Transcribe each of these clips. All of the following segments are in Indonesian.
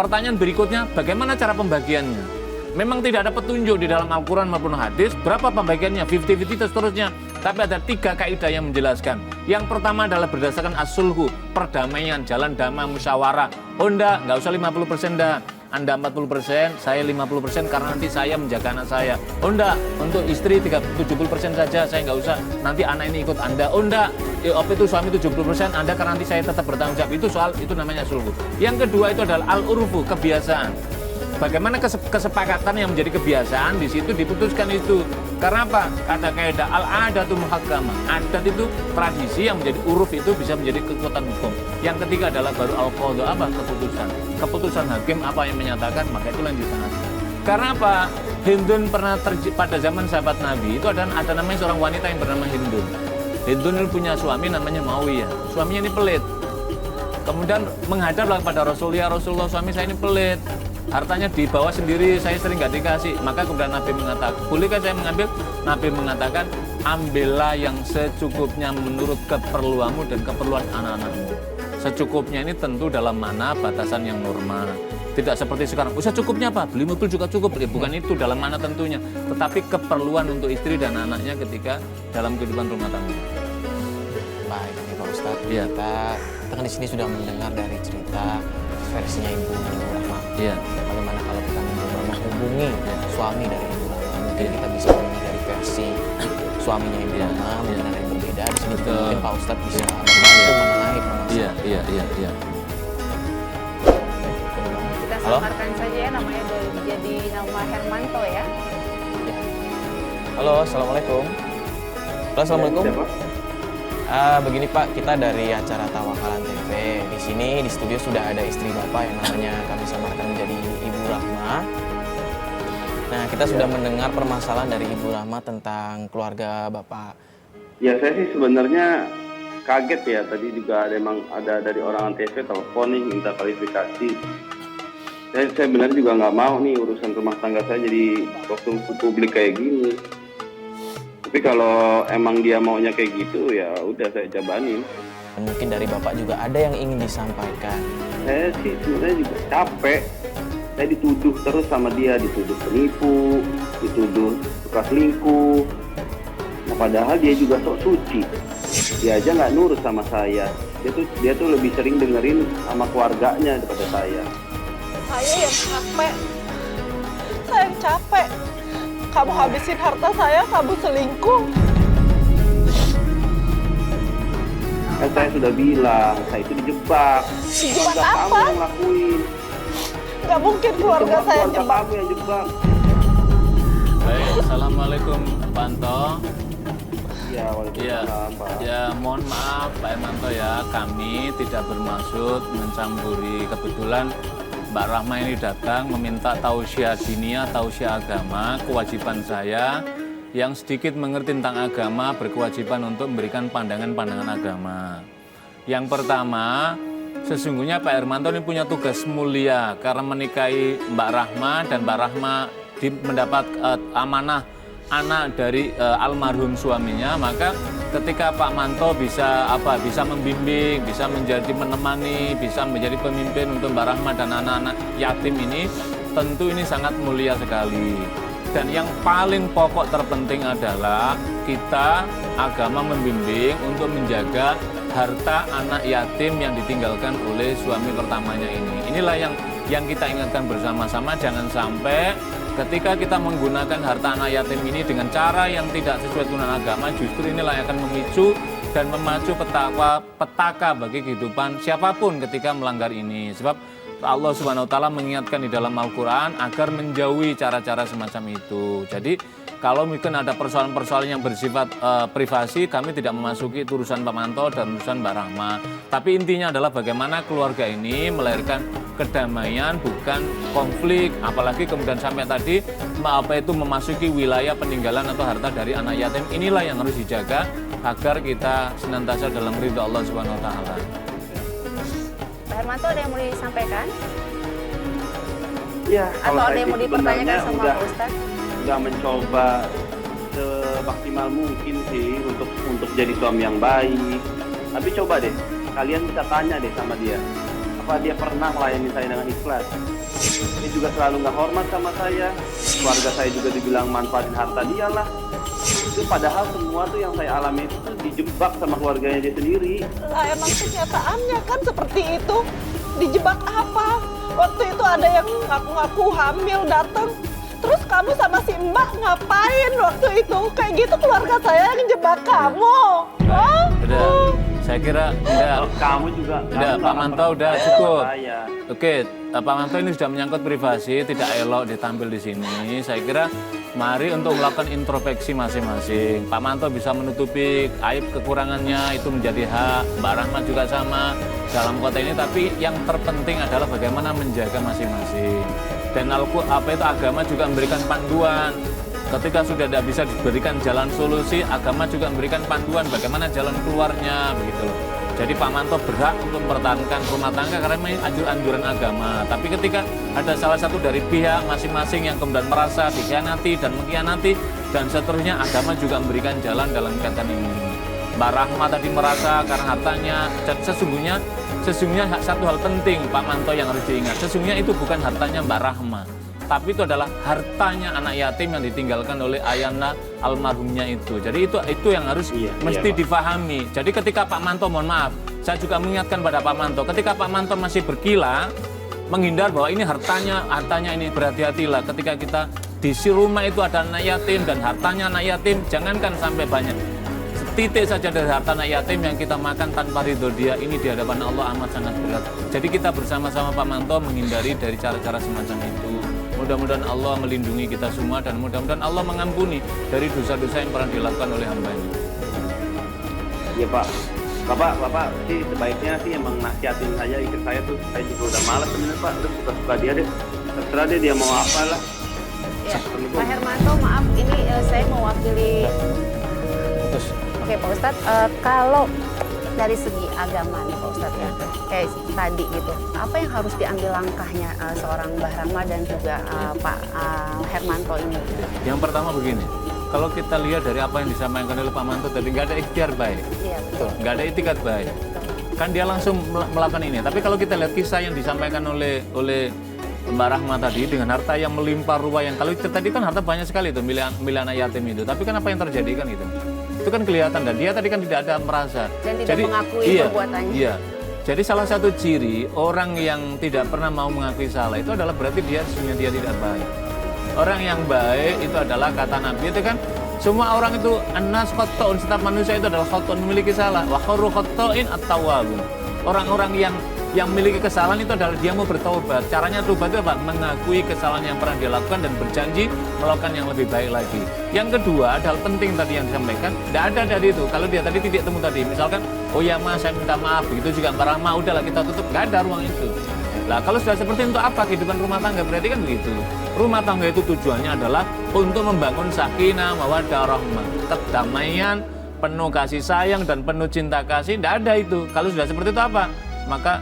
Pertanyaan berikutnya, bagaimana cara pembagiannya? Memang tidak ada petunjuk di dalam Al-Quran maupun hadis berapa pembagiannya, 50-50 dan seterusnya. Tapi ada 3 kaidah yang menjelaskan. Yang pertama adalah berdasarkan as-sulhu, perdamaian, jalan damai, musyawarah. Oh enggak usah 50% dah. Anda 40%, saya 50% karena nanti saya menjaga anak saya. Oh enggak, untuk istri 70% saja, saya nggak usah. Nanti anak ini ikut Anda. Oh enggak, itu suami 70%, Anda karena nanti saya tetap bertanggung jawab. Itu namanya sulhu. Yang kedua itu adalah al-urfu, kebiasaan. Bagaimana kesepakatan yang menjadi kebiasaan di situ diputuskan itu. Karena apa? Ada kaidah al-adatu muhakkamah. Adat itu tradisi yang menjadi uruf itu bisa menjadi kekuatan hukum. Yang ketiga adalah baru al-qadha, apa? Keputusan. Keputusan hakim apa yang menyatakan, maka itulah yang ditaati. Karena apa? Hindun pernah pada zaman sahabat Nabi itu ada namanya seorang wanita yang bernama Hindun. Hindun itu punya suami namanya Muawiyah. Suaminya ini pelit. Kemudian menghadaplah kepada Rasulullah, Rasulullah suami saya ini pelit. Hartanya dibawa sendiri, saya sering nggak dikasih. Maka kemudian Nabi mengatakan, bolehkah saya mengambil? Nabi mengatakan, ambillah yang secukupnya menurut keperluanmu dan keperluan anak-anakmu. Secukupnya ini tentu dalam mana batasan yang normal. Tidak seperti sekarang, secukupnya apa? Beli mobil juga cukup. Bukan itu dalam mana tentunya. Tetapi keperluan untuk istri dan anaknya ketika dalam kehidupan rumah tangga. Baik, ini Pak Ustadz. Ya. Kita kan di sini sudah mendengar dari cerita versinya Ibu Rahma. Iya. Bagaimana kalau kita menghubungi suami dari Ibu Rahma? Mungkin kita bisa mendengar dari versi suaminya Ibu Rahma, mungkin ada yang berbeda. Di sini mungkin Pak Ustadz bisa membantu menengahi permasalahan. Iya. Kita samarkan saja ya, namanya jadi nama Hermanto ya. Halo, assalamualaikum. Halo, assalamualaikum. Begini Pak, kita dari acara Tawakalan TV. Di sini di studio sudah ada istri Bapak yang namanya kami samarkan menjadi Ibu Rahma. Nah, kita sudah mendengar permasalahan dari Ibu Rahma tentang keluarga Bapak. Ya, saya sih sebenarnya kaget ya. Tadi juga ada dari orang TV telepon nih minta klarifikasi. Saya benar juga nggak mau nih urusan rumah tangga saya jadi konsumsi publik kayak gini. Tapi kalau emang dia maunya kayak gitu, ya udah saya jabanin. Mungkin dari Bapak juga ada yang ingin disampaikan. Saya sih sebenarnya juga capek. Saya dituduh terus sama dia, dituduh penipu, dituduh suka selingkuh. Nah, padahal dia juga sok suci. Dia aja nggak nurut sama saya. Dia tuh lebih sering dengerin sama keluarganya daripada saya. Saya yang capek. Saya yang capek. Kamu habisin harta saya, kamu selingkuh. Saya sudah bilang, saya itu dijebak. Dijebak Keluarga apa? kamu yang lakuin. Gak mungkin keluarga saya Keluarga jebak. kamu yang jebak. Baik, assalamualaikum Pak Anto. Ya, waalaikumsalam, Pak. Ya, mohon maaf Pak Hermanto ya, kami tidak bermaksud mencampuri. Kebetulan Mbak Rahma ini datang meminta tausiah diniyah, tausiah agama. Kewajiban saya yang sedikit mengerti tentang agama berkewajiban untuk memberikan pandangan-pandangan agama. Yang pertama, sesungguhnya Pak Hermanto ini punya tugas mulia karena menikahi Mbak Rahma dan Mbak Rahma mendapat amanah anak dari almarhum suaminya, maka ketika Pak Manto bisa membimbing, bisa menjadi menemani, bisa menjadi pemimpin untuk Mbak Rahma dan anak-anak yatim ini, tentu ini sangat mulia sekali. Dan yang paling pokok terpenting adalah kita agama membimbing untuk menjaga harta anak yatim yang ditinggalkan oleh suami pertamanya ini. Inilah yang kita ingatkan bersama-sama, jangan sampai ketika kita menggunakan harta anak yatim ini dengan cara yang tidak sesuai dengan agama, justru inilah yang akan memicu dan memacu petaka bagi kehidupan siapapun ketika melanggar ini. Sebab Allah Subhanahu wa taala mengingatkan di dalam Al-Qur'an agar menjauhi cara-cara semacam itu. Jadi kalau mungkin ada persoalan-persoalan yang bersifat privasi, kami tidak memasuki urusan Pak Manto dan urusan Mbak Rahma. Tapi intinya adalah bagaimana keluarga ini melahirkan kedamaian, bukan konflik. Apalagi kemudian sampai tadi memasuki wilayah peninggalan atau harta dari anak yatim. Inilah yang harus dijaga agar kita senantiasa dalam ridha Allah Subhanahu wa taala. Pak Hermanto, ada yang mau disampaikan? Ya, Atau ada yang mau dipertanyakan sama Pak Ustadz? Udah mencoba semaksimal mungkin sih untuk jadi suami yang baik. Tapi coba deh, kalian bisa tanya deh sama dia. Apa dia pernah melayani saya dengan ikhlas? Dia juga selalu nggak hormat sama saya. Keluarga saya juga dibilang manfaatin harta dia lah. Itu padahal semua tuh yang saya alami itu tuh dijebak sama keluarganya dia sendiri. Lah emang kenyataannya kan seperti itu. Dijebak apa? Waktu itu ada yang ngaku-ngaku hamil datang. Terus kamu sama si Mbak ngapain waktu itu? Kayak gitu keluarga saya yang jebak kamu. Hah? Udah, saya kira udah. Kalau kamu juga Udah, kamu Pak nggak Manto akan udah percaya cukup. sama saya. Oke, Pak Manto ini sudah menyangkut privasi, tidak elok ditampil di sini. Saya kira mari untuk melakukan introspeksi masing-masing. Pak Manto bisa menutupi aib kekurangannya, itu menjadi hak. Mbak Rahmat juga sama dalam kota ini, tapi yang terpenting adalah bagaimana menjaga masing-masing. Dan agama juga memberikan panduan. Ketika sudah tidak bisa diberikan jalan solusi, agama juga memberikan panduan bagaimana jalan keluarnya, begitu loh. Jadi Pak Manto berhak untuk mempertahankan rumah tangga karena ini anjuran agama. Tapi ketika ada salah satu dari pihak masing-masing yang kemudian merasa dikhianati dan mengkhianati dan seterusnya, agama juga memberikan jalan dalam kaitan ini. Mbak Rahma tadi merasa karena hartanya, dan sesungguhnya satu hal penting Pak Manto yang harus diingat. Sesungguhnya itu bukan hartanya Mbak Rahma, tapi itu adalah hartanya anak yatim yang ditinggalkan oleh ayahnya almarhumnya itu. Jadi itu yang harus mesti difahami. Jadi ketika Pak Manto, mohon maaf, saya juga mengingatkan pada Pak Manto, ketika Pak Manto masih berkilah, menghindar bahwa ini hartanya ini, berhati-hatilah ketika kita di rumah itu ada anak yatim dan hartanya anak yatim, jangankan sampai banyak. Setitik saja dari harta anak yatim yang kita makan tanpa ridho dia, ini di hadapan Allah amat sangat berat. Jadi kita bersama-sama Pak Manto menghindari dari cara-cara semacam itu. Mudah-mudahan Allah melindungi kita semua dan mudah-mudahan Allah mengampuni dari dosa-dosa yang pernah dilakukan oleh hambanya. Iya Pak. Bapak sih sebaiknya sih emang nasihatin saya, ikut saya tuh. Saya juga udah malas sebenarnya Pak. Udah suka-suka dia deh. Terserah dia mau apa lah. Ya, Pak Hermanto, maaf ini saya mewakili. Terus Oke Pak Ustadz, kalau dari segi agama nih Pak Ustadz ya, kayak tadi gitu, apa yang harus diambil langkahnya seorang Mbah Rahma dan juga Pak Hermanto ini? Yang pertama begini, kalau kita lihat dari apa yang disampaikan oleh Pak Manto tadi, nggak ada ikhtiar baik, Iya betul. nggak ada itikat baik. Kan dia langsung melakukan ini. Tapi kalau kita lihat kisah yang disampaikan oleh Mbak Rahma tadi dengan harta yang melimpah ruah, yang kalau tadi kan harta banyak sekali itu milik anak yatim itu. Tapi kan apa yang terjadi kan gitu? Itu kan kelihatan dan dia tadi kan tidak ada merasa. Dan tidak mengakui perbuatannya. Iya. Jadi salah satu ciri orang yang tidak pernah mau mengakui salah itu adalah berarti dia sesungguhnya dia tidak baik. Orang yang baik itu adalah kata Nabi itu kan, semua orang itu annas khotta'un, setiap manusia itu adalah khotta'un, memiliki salah. Wa khairu khotta'in at-tawwabun. Orang-orang yang memiliki kesalahan itu adalah dia mau bertaubat. Caranya taubat itu apa? Mengakui kesalahan yang pernah dia lakukan dan berjanji melakukan yang lebih baik lagi. Yang kedua, ada hal penting tadi yang disampaikan, tidak ada dari itu. Kalau dia tadi titik temu tadi, misalkan, oh ya Mas, saya minta maaf, begitu juga Mbak Rahma, udahlah kita tutup, nggak ada ruang itu. Nah, kalau sudah seperti itu, untuk apa kehidupan rumah tangga? Berarti kan begitu. Rumah tangga itu tujuannya adalah untuk membangun sakinah, mawaddah, rahmah, kedamaian, penuh kasih sayang dan penuh cinta kasih. Tidak ada itu. Kalau sudah seperti itu apa? Maka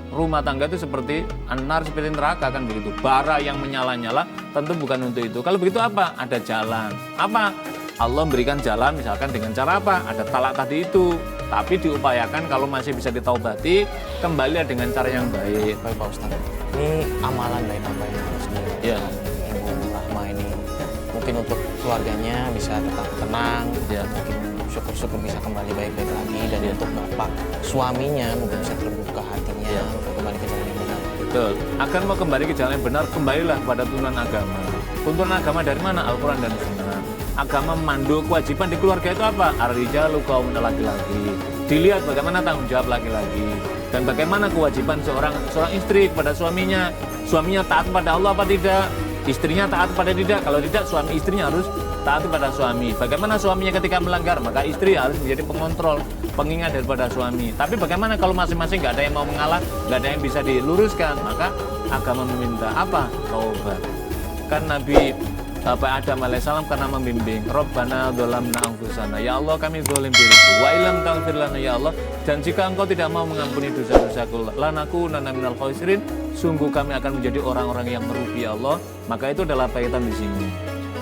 rumah tangga itu seperti anar, seperti neraka kan begitu. Bara yang menyala-nyala tentu bukan untuk itu. Kalau begitu apa? Ada jalan. Apa? Allah memberikan jalan misalkan dengan cara apa? Ada talak tadi itu. Tapi diupayakan kalau masih bisa ditaubati, kembali dengan cara yang baik. baik Pak Ustadz, ini amalan baik apa yang harus dilakukan Ya. Ibu Rahma ini? Mungkin untuk keluarganya bisa tetap tenang, Ya. mungkin syukur-syukur bisa kembali baik-baik lagi, dan untuk bapak suaminya mungkin bisa terbuka hatinya untuk kembali ke jalan yang benar. Betul. Agar mau kembali ke jalan yang benar, kembalilah pada tuntunan agama. Tuntunan agama dari mana? Al-Quran dan Sunnah. Agama memandu kewajiban di keluarga itu apa? Ar-rijalu qawmun, laki-laki. Dilihat bagaimana tanggung jawab laki-laki dan bagaimana kewajiban seorang istri kepada suaminya. Suaminya taat pada Allah apa tidak? Istrinya taat pada tidak? Kalau tidak, suami istrinya harus taat pada suami. Bagaimana suaminya ketika melanggar? Maka istri harus menjadi pengontrol, pengingat daripada suami. Tapi bagaimana kalau masing-masing nggak ada yang mau mengalah, nggak ada yang bisa diluruskan? Maka agama meminta apa? Taubat. Kan Nabi Bapak Adam alaihissalam karena membimbing, Rabbana dzalamna anfusana, ya Allah kami zalim diriku, wa illam taghfir lana ya Allah, dan jika engkau tidak mau mengampuni dosa-dosaku, lanakunanna minal khasirin, sungguh kami akan menjadi orang-orang yang merugi ya Allah. Maka itu adalah kaitan di sini.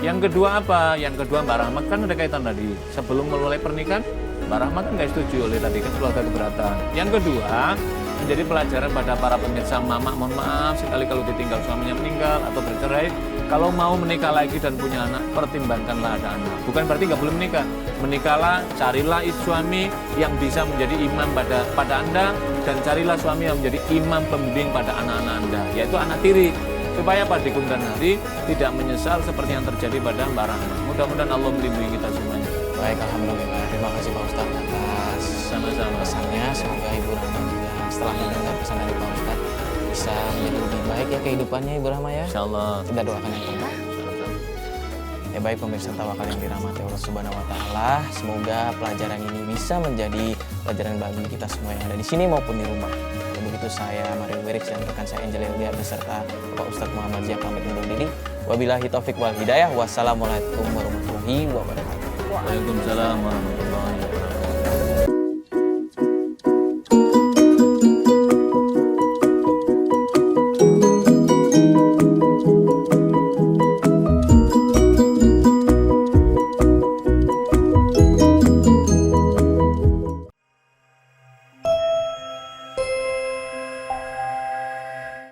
Yang kedua apa? Yang kedua Mbak Rahmat kan ada kaitan tadi. Sebelum mulai pernikahan, Mbak Rahmat kan nggak setuju oleh tadi kan keluarga keberatan. Yang kedua, menjadi pelajaran pada para pemirsa mama. Mohon maaf sekali kalau ditinggal suaminya meninggal atau bercerai. Kalau mau menikah lagi dan punya anak, pertimbangkanlah ada anak. Bukan berarti nggak boleh menikah. Menikahlah, carilah suami yang bisa menjadi imam pada Anda, dan carilah suami yang menjadi imam pembimbing pada anak-anak Anda, yaitu anak tiri. Supaya pada di kemudian hari tidak menyesal seperti yang terjadi pada Mbak Rahma. Mudah-mudahan Allah melindungi kita semuanya. Baik, alhamdulillah. Terima kasih Pak Ustadz atas Sama-sama. pesannya. Semoga Ibu Rahma juga setelah mendengar pesan dari Pak Ustadz bisa menjadi lebih baik ya kehidupannya Ibu Rahma ya. Insya Allah. Kita doakan yang terbaik. Ya baik pemirsa Tawakal yang dirahmati Allah Subhanahu wa taala, semoga pelajaran ini bisa menjadi pelajaran bagi kita semua yang ada di sini maupun di rumah. Dan begitu saya Mario Wirik dan rekan saya Angel Eldia beserta Bapak Ustadz Muhammad Zia pamit undur diri. Wabillahi taufik wal hidayah. Wassalamualaikum warahmatullahi wabarakatuh. Waalaikumsalam warahmatullahi wabarakatuh.